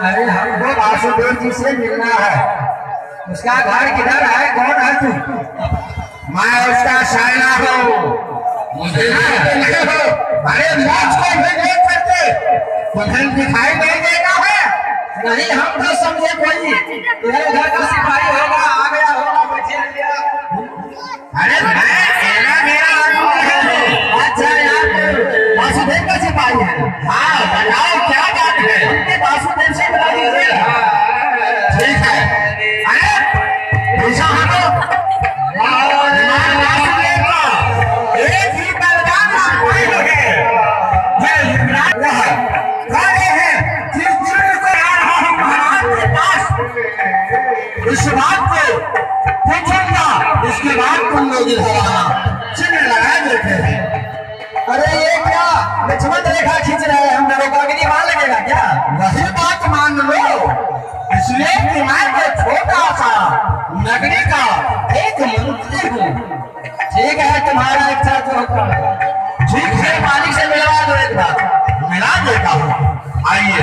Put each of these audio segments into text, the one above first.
अरे हमको वासुदेव जी से मिलना है। उसका घर किधर है? कौन है तू? मैं उसका शायरा हूँ। मुझे नहीं हो। अरे मुझको भी देख करके तुम्हें दिखाई नहीं देता है? नहीं, हम तो समझे कोई तेरे घर का सिपाही होगा, आ गया होगा, बैठे गया। अरे मेरा अच्छा यार, वासुदेव का सिपाही है? हाँ, बताओ क्या बात है? हमने वासुदेव से मिला दीजिए। ठीक है। अरे ऐसा हटो। एक ही बलवान सिपाही है। ये युवराज है। खड़े हैं। चिड़चिड़ को आ रहा हूँ महाराज के पास। इस बात को पूछूंगा, इसके बाद तुम लोग इधर आना। चिन्ह लगा देते हैं। अरे ये क्या लक्ष्मण रेखा खींच रहे हैं? हम लोगों का भी मान लगेगा क्या? वही बात मान लो। इसलिए कि मैं तो छोटा सा नगरी का एक मंत्री हूँ। ठीक है, तुम्हारा इच्छा जो होगा। ठीक है, मालिक से मिलवा दो एक बार। मिला देता हूँ। आइए।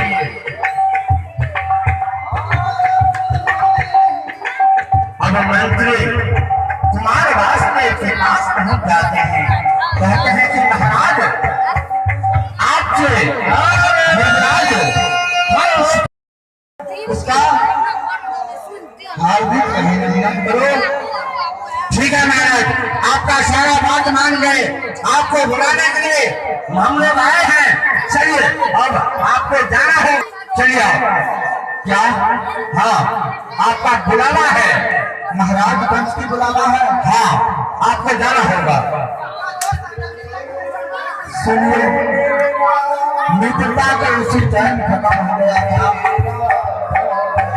अब मंत्री तुम्हारे वास्ते के पास पहुंच जाते हैं। कहते हैं कि महाराज आपसे महाराज उसका हार्दिक अभिनंदन करो। ठीक है महाराज, आपका सारा बात मान गए। आपको बुलाने के लिए हम लोग आए हैं। चलिए, अब आपको जाना है। चलिए आओ। क्या? हाँ, आपका बुलावा है। महाराज वंश की बुलावा है। हाँ, आपको जाना होगा। सुनिए, मित्रता का उसी टाइम खत्म हो गया था।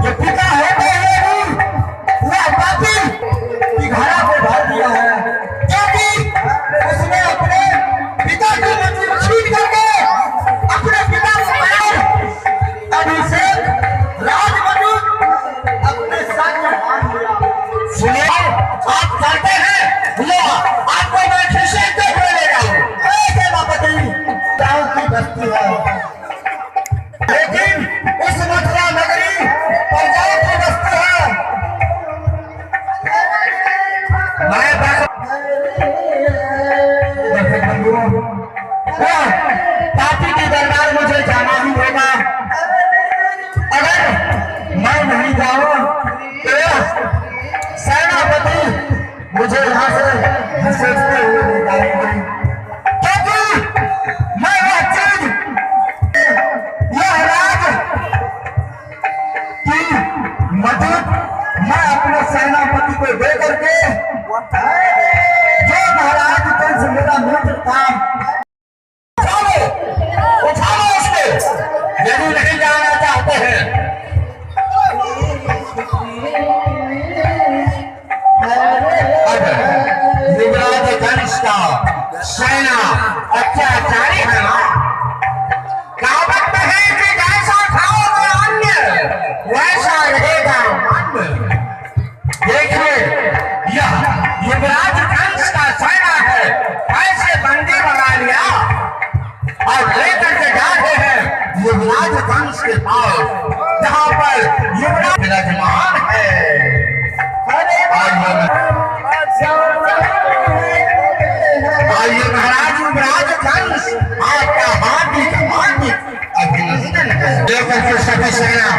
जो पिता होते हैं वह पापी की घड़ा को भर दिया है, क्योंकि उसने अपने पिता की मंजिल छीन करके अपने पिता को मारा। अभिषेक राजवधु अपने साथ मान लिया। सुनिए, आप जानते हैं लो, आपको मैं खिसे देख ले रहा हूँ। बस्ती है, लेकिन इस मथुरा नगरी पंजाब की बस्ती है। मैं पापी की दरबार मुझे जाना ही होगा। अगर मैं नहीं जाऊं तो सेनापति मुझे यहाँ से घसीटते हुए निकालेंगे। मैं अपने सेनापति को दे करके जो महाराज कंस मेरा मित्र था, उठाओ उसको, यदि नहीं जाना चाहते हैं। अब युवराज कंस का सेना अत्याचारी है ना, कहावत में है कि जैसा खाओगे अन्य वैसा रहेगा मन। देखिए, यह युवराज कंस का सेना है, ऐसे बंदी बना लिया और लेकर के जाते हैं युवराज कंस के पास, जहां पर युवराज विराजमान है। आइए महाराज युवराज कंस, आपका हार्दिक अभिनंदन है। लेकर के सभी सेना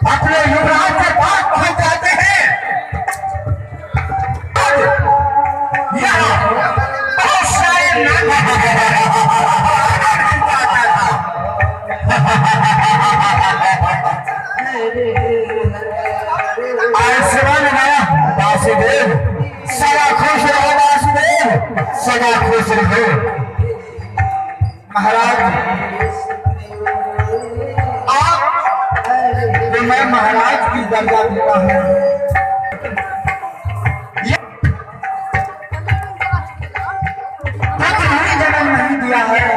अपने युवराज के पास पहुंच जाते हैं। बहुत सारे वासुदेव सदा खुश रहो, वासुदेव सदा खुश रहो। महाराज तो मैं महाराज की दर्जा देता हूँ। जन्म नहीं दिया है,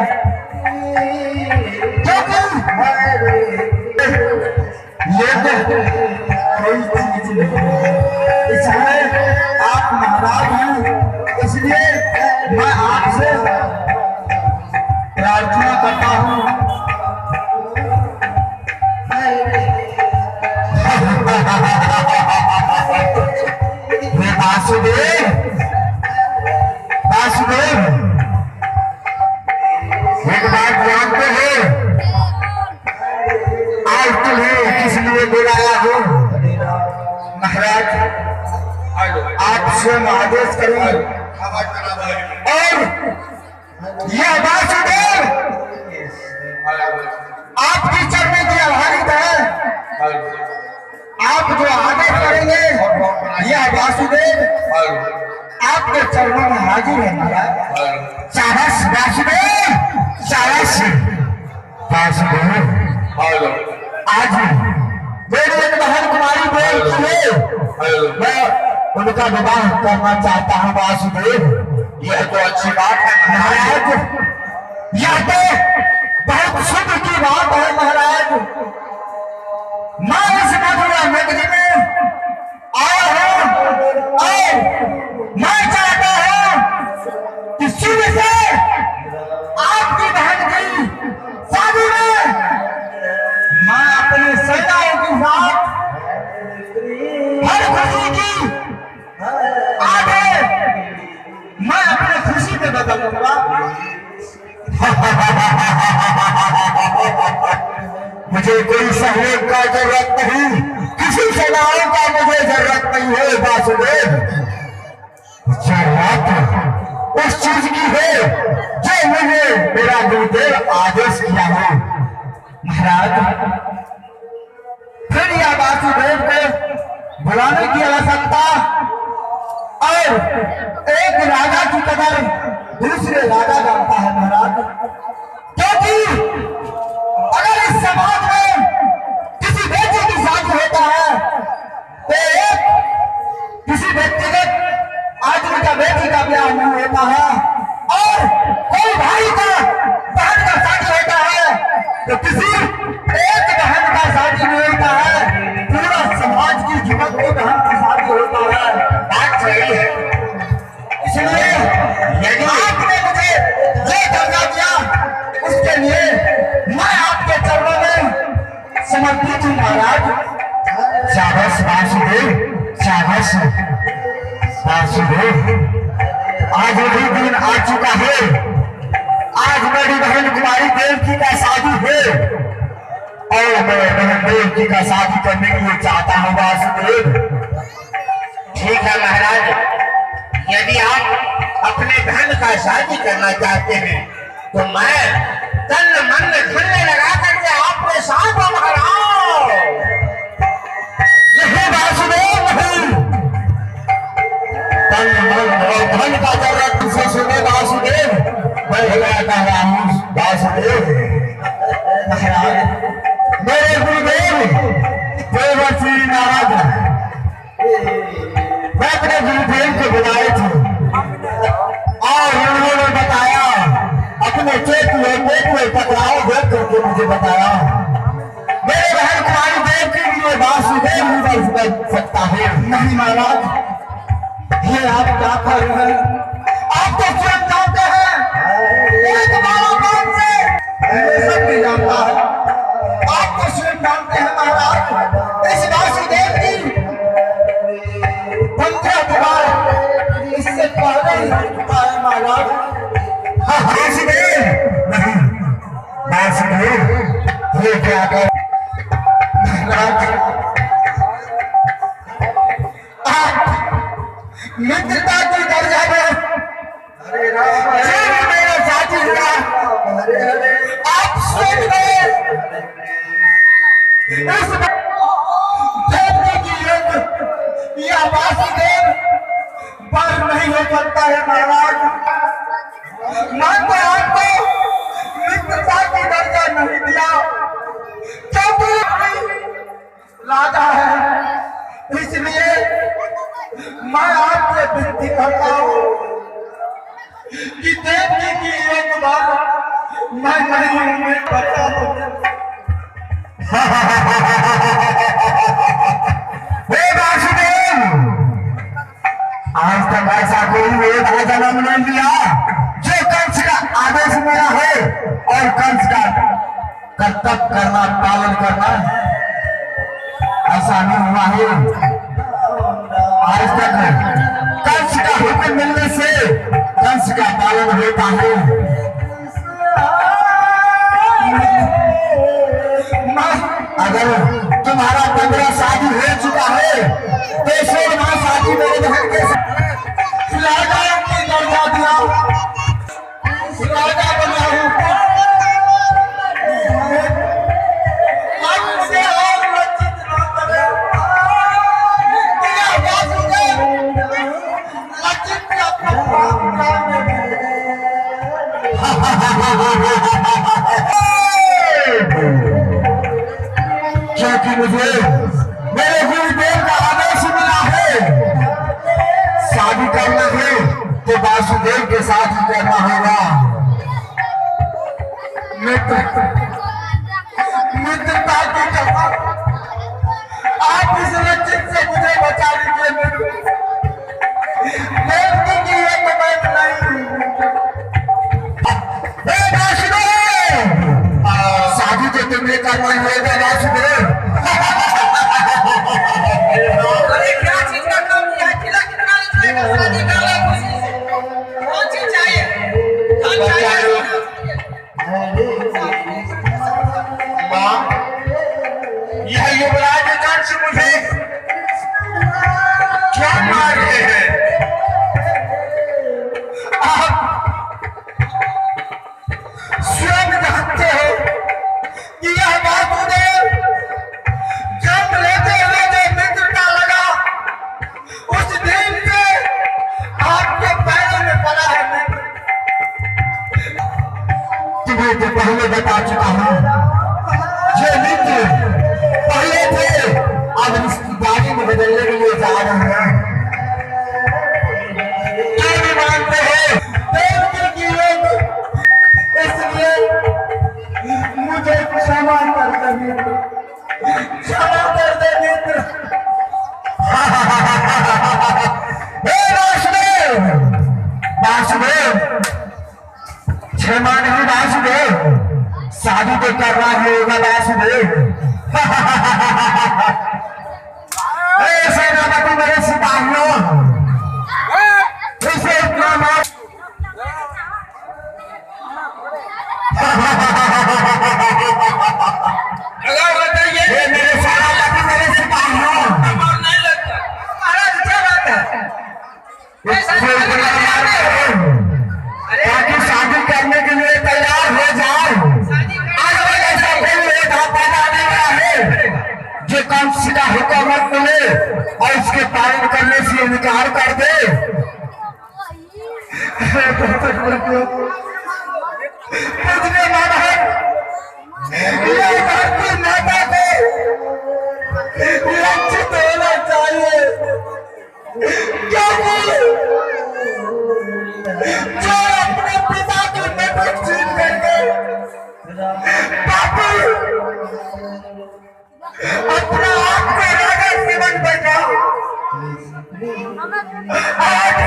ये तो कोई चीज नहीं। इसलिए आप महाराज हैं, इसलिए मैं आपसे प्रार्थना करता हूँ स्वयं आदेश करूं और यह वासुदेव आपकी चरणों की आभारित है। आप जो आदेश करेंगे यह वासुदेव आपके चरणों में हाजिर है महाराज। शाबाश वासुदेव, शाबाश वासुदेव। आज मेरी एक बहन कुमारी बोलती है, मैं उनका विवाह करना चाहता हूँ वासुदेव। यह तो अच्छी बात है महाराज, यह तो बहुत शुभ की बात है महाराज। मैं इस मथुरा नगरी में आया हूँ और मैं चाहता हूँ कि शुभ से आपकी बहन की शादी में मैं अपने सेनाओं के साथ हर खुशी की आगे मैं अपने खुशी में बदल दूंगा। मुझे कोई सहयोग का जरूरत नहीं, किसी सेनाओं का मुझे जरूरत नहीं है वासुदेव। जरूरत उस चीज की है जो मुझे मेरा गुरुदेव आदेश किया है महाराज। फिर यह वासुदेव को बुलाने की आवश्यकता और एक राजा की कदर दूसरे राजा जानता है महाराज। क्योंकि अगर इस समाज में किसी बेटी की शादी होता है तो एक किसी व्यक्तिगत आदमी का बेटी का ब्याह नहीं होता है, और कोई भाई का बहन का शादी होता है तो किसी एक बहन का शादी नहीं होता है, पूरा समाज की युवक की बहन की शादी होता है। बात सही है। इसलिए यदि आपने मुझे ये दर्जा दिया उसके लिए मैं आपके चरणों में समर्पित हूँ महाराज। शाबाश वासुदेव, शाबाश वासुदेव। आज वही दिन आ चुका है, आज मेरी बहन कुमारी देवकी का शादी है और मैं बहन देवकी का शादी करने के लिए चाहता हूँ वासुदेव। ठीक है महाराज, यदि आप अपने बहन का शादी करना चाहते हैं तो मैं तन मन धन लगा करके आपके साथ हूं महाराज। यही वासुदेव नहीं, तन मन और धन का जरूरत तुझे सुने वासुदेव। मैं भगवान कह रहा हूँ वासुदेव। महाराज मेरे गुरुदेव देवर्षि नारद मैं अपने गुरुदेव को बुलाए थे और उन्होंने बताया, अपने चेत में टकराव देख करके मुझे बताया मेरे बहन कुमारी देव के लिए वासुदेव ही बन सकता है। नहीं महाराज, ये आप क्या कर रहे हैं? आप तो स्वयं जानते हैं एक बार से सब भी जानता है। आप तो स्वयं जानते हैं महाराज, इस वासुदेव की 15 बार इससे पहले ही हो चुका है महाराज। वासुदेव नहीं, वासुदेव ये क्या कर मित्रता की दर्जा में मेरा साथी हुआ, आप स्वयं इस देवता की युग यह वासुदेव पर नहीं हो सकता है महाराज। मैं तो आपको मित्रता की दर्जा नहीं दिया क्योंकि राजा है, इसलिए मैं आपसे विनती करता हूँ कि देवकी की एक बात मैं नहीं उम्मीद करता हूँ। हे वासुदेव, आज तक ऐसा कोई एक जन्म नहीं लिया जो कंस का आदेश मेरा है और कंस का कर्तव्य करना पालन करना ऐसा नहीं हुआ है। आज तक कंस का हुक्म मिलने से कंस का पालन होता है। अगर तुम्हारा 15 शादी हो चुका है तो 16वां शादी मेरे बहन के साथ सिपाहियों राजा बना हूँ आपसे और लज्जित न करे तेरा वासुदेव लज्जित का प्रभाव क्योंकि मुझे मेरे गुरुदेव का आदेश मिला है शादी करना है तो वासुदेव के साथ ही करना होगा। मित्रता की कसम आप इस लज्जित से मुझे बचा लीजिए। मेरे की ये कमाई नहीं शादी तो तुमने करना ही होगा वासुदेव। अरे क्या चीज का काम किया है? खिला कितना लेगा? शादी कर ले खुशी से। कौन चीज चाहिए? धन चाहिए? माँ, यह युवराज कंस मुझे क्या मार रहे हैं? आप स्वयं जानते हो कि यह वासुदेव जन्म लेते हुए जो मित्रता लगा उस दिन से आपके पैरों में पड़ा है मित्र। तुम्हें तो पहले बता चुका हूँ जो मित्र पहले थे अब रिश्तेदारी में बदलने के लिए जा रहे हैं। क्या भी मानते हैं देव की लोग इसलिए मुझे क्षमा कर दे मित्र, क्षमा कर दे मित्र। हे वासुदेव वासुदेव क्षमा नहीं वासुदेव शादी तो करना होगा वासुदेव। हे सेनापति मेरे सिपाहियों इसे इतना मार ये मेरे सेनापति मेरे सिपाहियों नहीं लगता। महाराज क्या बात है? ताकि शादी करने के लिए तैयार हो जाए। आज मैं ऐसा फिर एक पैदा आने वाला है जो कंस का हुक्म मिले और इसके पालन करने से इनकार कर दे। मुझे माना है ये धरती माता को लज्जित होना चाहिए क्योंकि जो अपने पिता की मदद छीन करके पापी अपना आप को राजा समझ बैठा आज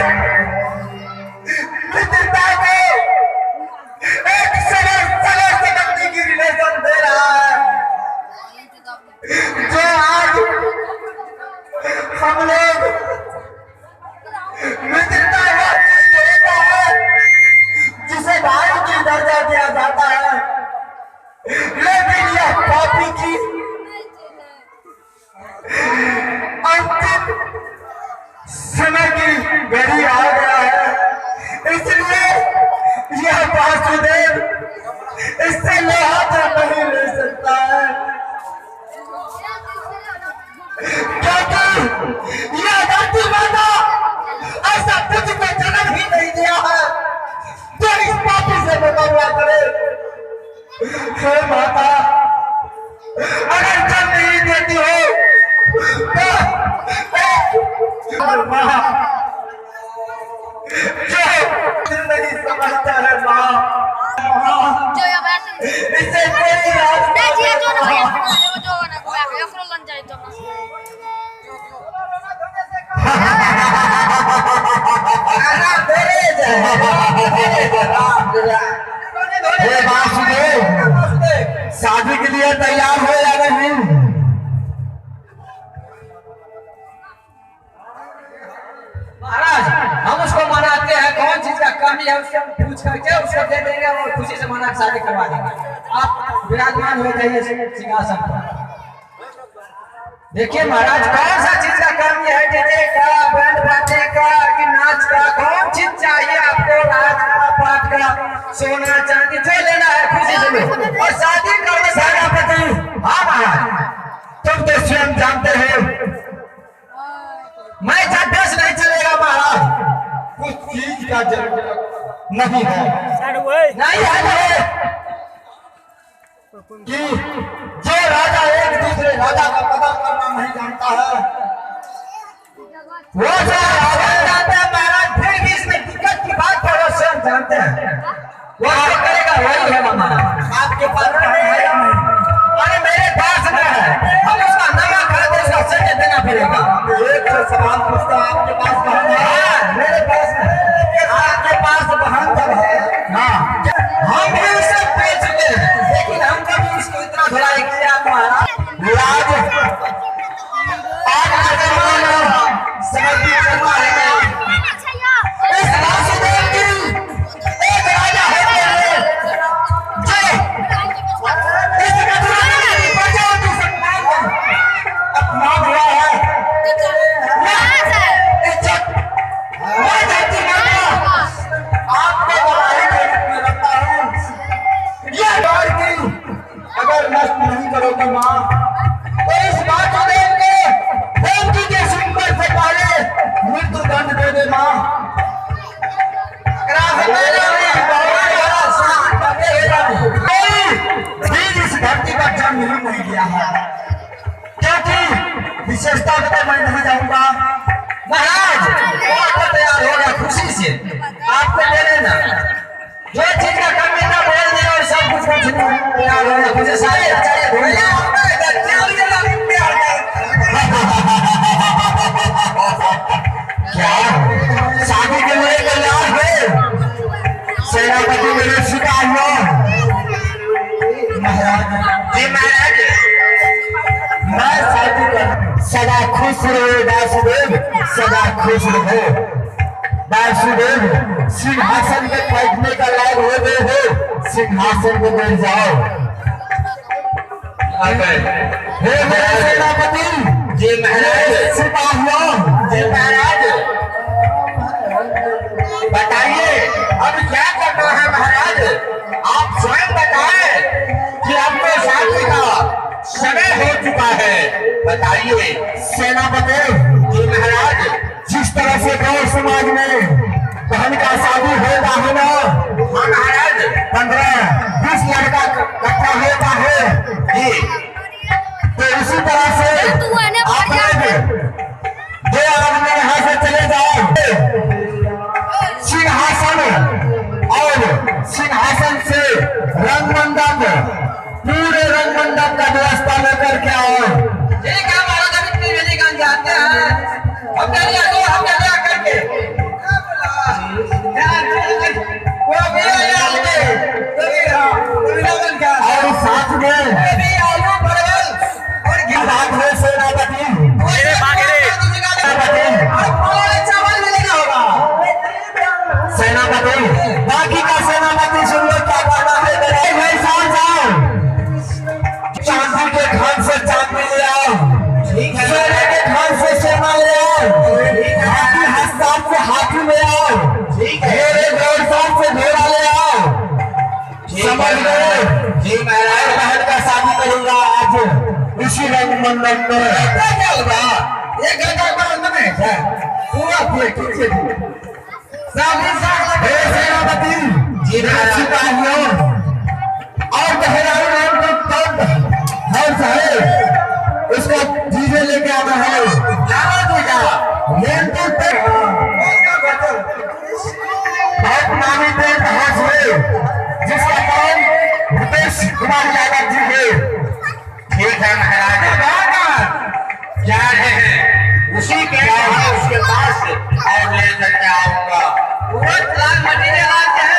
मित्रता को एक सरल संबंधी की रिलेशन दे रहा है जो आज हम लोग मित्रता होता है जिसे भाई की दर्जा दिया जाता है लेकिन यह पापी की अंतिम समय की घड़ी आ गया है इसलिए यह वासुदेव इससे लोहा तो नहीं ले सकता है क्योंकि यह धरती माता ऐसा कुछ को जन्म ही नहीं दिया है जो इस पापी से मुकाबला करे। हे माता अगर जन्म नहीं देती हो तो माँ जो जिंदगी समझता है माँ इसे कोई शादी के लिए तैयार हो या नहीं? महाराज हम उसको मनाते हैं। कौन चीज का कमी है उससे हम पूछ करके उसको दे देंगे और खुशी से मना शादी करवा देंगे। आप विराजमान हो जाइए सिंहासन पर। देखिए महाराज कौन सा चीज का कमी है डीजे का, बैंड बाजे का कि नाच का? कौन चीज चाहिए आपको? रात का, पाठ का, सोना चांदी जो लेना है खुशी से लो। और शादी करने सेनापति, हाँ महाराज, तुम तो स्वयं जानते हो मैं जड्ढे से नहीं चलेगा महाराज। कुछ चीज का जरूरत नहीं है, नहीं है कि जो राजा एक दूसरे राजा का कदर करना नहीं जानता है, वो जो राजा जानते हैं महाराज, फिर भी इसमें दिक्कत की बात पर वो स्वयं जानते हैं। वो जो करेगा वही है महाराज। आपके पास है या नहीं? अरे मेरे पास में है, हम उसका नमक है तो उसका सजा देना पड़ेगा। एक तो सवाल पूछता, आपके पास बहन है? मेरे पास में आपके पास बहन जब है, हाँ, हम भी उसे बेच चुके हैं, लेकिन हम कभी उसको इतना धुलाई किया महाराज। आज का जमाना समझ चलता है, इस वासुदेव की एक राजा होते हैं जो इस मथुरा की प्रजाओं की सम्मान अपना हुआ है। इज्जत मैं जाति माता आपको बधाई के रूप में रखता हूँ। यह बार की अगर नष्ट नहीं करोगे माँ, तो इस वासुदेव को देवकी के सिंबर से पहले मृत्यु दंड दे दे माँ। इस धरती पर जन्म ही नहीं लिया है, क्योंकि विशेषता तो मैं नहीं जाऊंगा। महाराज वो आपको तैयार होगा खुशी से, आपको दे देना जो चीज का कमी ना बोल दे, और सब कुछ तैयार होगा। मुझे सारे चाहिए भैया, क्या शादी के लिए तैयार है? सेनापति मेरे सिपाहियों, महाराज जी महाराज, मैं शादी कर सदा खुश रहो वासुदेव, सदा खुश रहो वासुदेव। सिंहासन पे बैठने का लायक हो गए हो, सिंहासन पे बैठ जाओ। हे मेरे सेनापति, जी महाराज, सिपाहियों, जी महाराज, बताइए अब क्या करना है महाराज? आप स्वयं बताएं कि अब तो शादी का समय हो चुका है। बताइए सेनापति, जी महाराज। जिस तरह से गौर समाज में बहन का शादी होता है ना, हाँ महाराज, 15-20 लड़का इकट्ठा होता है जी, तो इसी तरह से आप लोग 2 आदमी यहाँ से चले जाओ, सिंहासन और सिंहासन से रंग मंडप, पूरे रंग मंडप का व्यवस्था लेकर के आओ। ठीक है महाराज, हम इतनी जल्दी कहाँ जाते हैं? हम नहीं आते, हम नहीं आकर के वो भी यार ले, और साथ में भी आलू परवल और बात है सेनापति, चावल मिलेगा होगा। सेनापति, बाकी का सेनापति सुन लो क्या कहना है। मेरे भाई साथ जाओ, चांदी के खान से चांदी ले आओ, सोने के खान से सोना ले आओ, हाथी हस्तान से हाथी ले आओ, घोड़े घोड़साल से घोड़ा ले आओ। समझ गए? जी महाराज। बहन का शादी करूंगा आज इसी रंग मंडप में। क्या होगा? एक घंटा बाद में क्या? पूरा पूरे ठीक से हे सेनापति, जी महाराज। सिपाहियों और बहराई नाम का तब हर्ष है, उसको चीजें लेके आना है। लावा दूजा, मेन तो बहुत नामी देव हर्ष है, जिसका नाम रुपेश कुमार यादव जी है। ठीक है महाराज, जा रहे हैं उसी के उसके पास और ले करके आऊंगा। पूरा प्लान मटेरियल आज है,